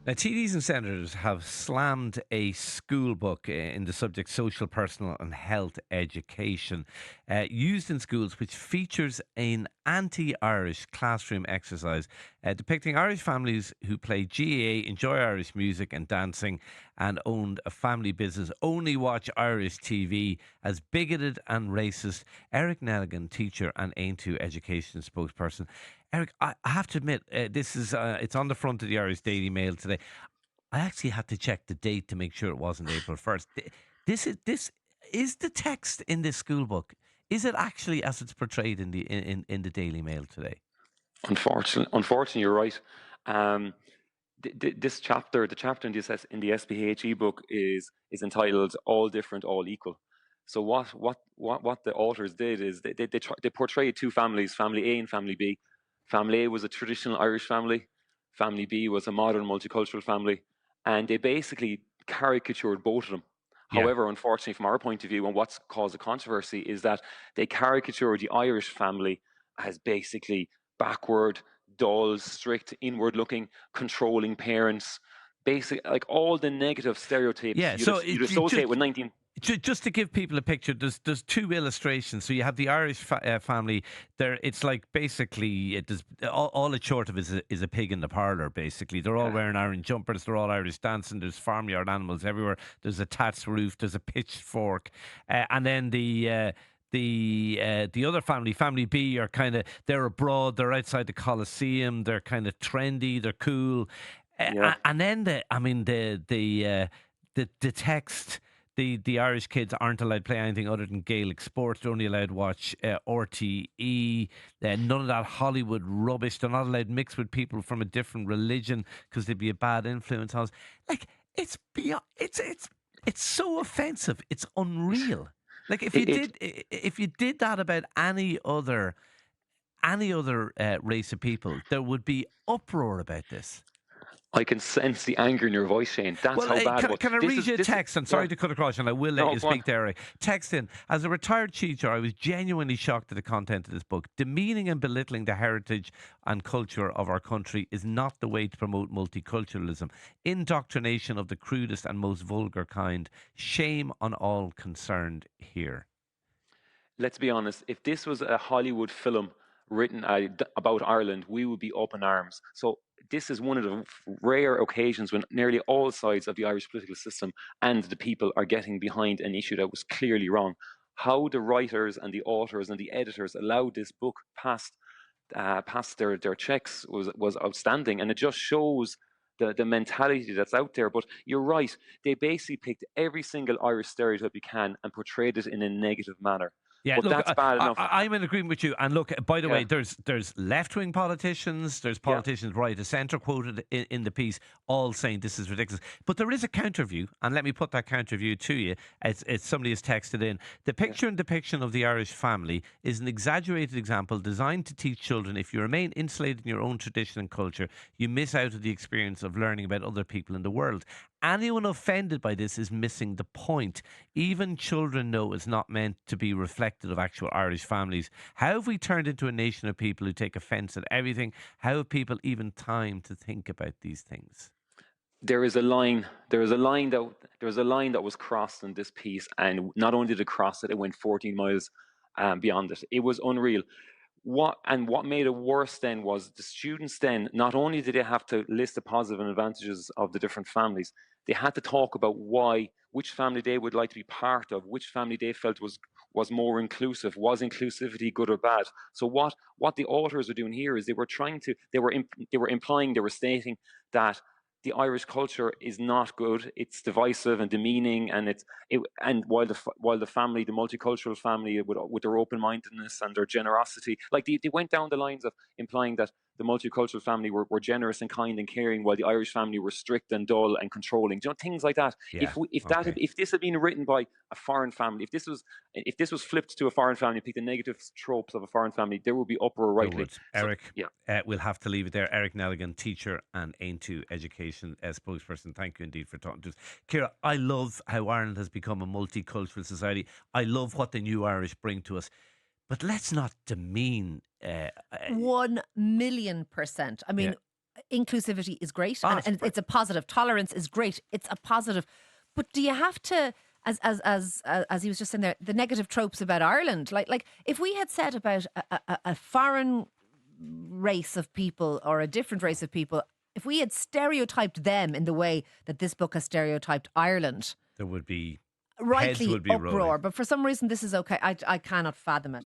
Now, TDs and senators have slammed a school book in the subject social, personal, and health education used in schools, which features an anti Irish classroom exercise depicting Irish families who play GAA, enjoy Irish music and dancing, and owned a family business, only watch Irish TV as bigoted and racist. Eric Nelligan, teacher and Aontú education spokesperson. Eric, I have to admit, this is it's on the front of the Irish Daily Mail today. I actually had to check the date to make sure it wasn't April 1st. This is the text in this school book. Is it actually as it's portrayed in in the Daily Mail today? Unfortunately, you're right. Um, this chapter, the chapter in the SPHE book is entitled "All Different, All Equal." So what the authors did is they portrayed two families, Family A and Family B. Family A was a traditional Irish family. Family B was a modern multicultural family, and they basically caricatured both of them. Yeah. However, unfortunately, from our point of view, and what's caused a controversy is that they caricature the Irish family as basically backward, dull, strict, inward-looking, controlling parents. Basic, like all the negative stereotypes Yeah. So you'd it associate with 19. just to give people a picture, there's two illustrations. So you have the Irish family. There, it's like basically it does all it's short of is a pig in the parlour. Basically, they're all Yeah, wearing Irish jumpers. They're all Irish dancing. There's farmyard animals everywhere. There's a thatched roof. There's a pitchfork, and then the other family, Family B, are kind of they're abroad. They're outside the Colosseum. They're kind of trendy. They're cool, yeah. and then the text. The Irish kids aren't allowed to play anything other than Gaelic sports. They're only allowed to watch RTE. None of that Hollywood rubbish. They're not allowed to mix with people from a different religion because they'd be a bad influence on us. Like it's beyond. It's so offensive. It's unreal. Like It, it if you did that about any other race of people, there would be uproar about this. I can sense the anger in your voice, Shane. That's Well, how bad it was. can I This read is you a this. text? I'm Yeah. sorry to cut across, and I will let No, you go on. speak there, Eric. Text in. As a retired teacher, I was genuinely shocked at the content of this book. Demeaning and belittling the heritage and culture of our country is not the way to promote multiculturalism. Indoctrination of the crudest and most vulgar kind. Shame on all concerned here. Let's be honest. If this was a Hollywood film written about Ireland, we would be up in arms. So this is one of the rare occasions when nearly all sides of the Irish political system and the people are getting behind an issue that was clearly wrong. How the writers and the authors and the editors allowed this book past their checks was outstanding, and it just shows the mentality that's out there. But you're right; they basically picked every single Irish stereotype you can and portrayed it in a negative manner. Yeah, But look, that's bad enough. I'm in agreement with you. And look, by the way, Yeah, there's left wing politicians, there's yeah, politicians right of centre quoted in the piece, all saying this is ridiculous. But there is a counter view, and let me put that counter view to you. It's somebody has texted in. The yeah. picture and depiction of the Irish family is an exaggerated example designed to teach children if you remain insulated in your own tradition and culture, you miss out on the experience of learning about other people in the world. Anyone offended by this is missing the point. Even children know it's not meant to be reflective of actual Irish families. How have we turned into a nation of people who take offence at everything? How have people even time to think about these things? There is a line. There was a line that was crossed in this piece, and not only did it cross it, it went 14 miles beyond it. It was unreal. What made it worse then was the students then not only did they have to list the positive advantages of the different families, they had to talk about which family they would like to be part of, which family they felt was more inclusive. Was inclusivity good or bad? So what the authors were doing here is they were implying, they were stating that the Irish culture is not good. It's divisive and demeaning, and while the family, the multicultural family, with their open mindedness and their generosity, like they went down the lines of implying that the multicultural family were generous and kind and caring, while the Irish family were strict and dull and controlling. Things like that. Yeah. If Okay. if this had been written by a foreign family, if this was flipped to a foreign family, pick the negative tropes of a foreign family, there would be uproar There rightly. would. So Eric, yeah. we'll have to leave it there. Eric Nelligan, teacher and Aontú education spokesperson. Thank you indeed for talking to us. Ciara, I love how Ireland has become a multicultural society. I love what the new Irish bring to us. But let's not demean. 1,000,000%. I Yeah. mean, inclusivity is great, Ah, and it's a positive. Tolerance is great. It's a positive. But do you have to, as he was just saying there, the negative tropes about Ireland? Like if we had said about a foreign race of people or a different race of people, if we had stereotyped them in the way that this book has stereotyped Ireland, there would be heads rightly would be uproar. rolling. But for some reason, this is okay. I cannot fathom it.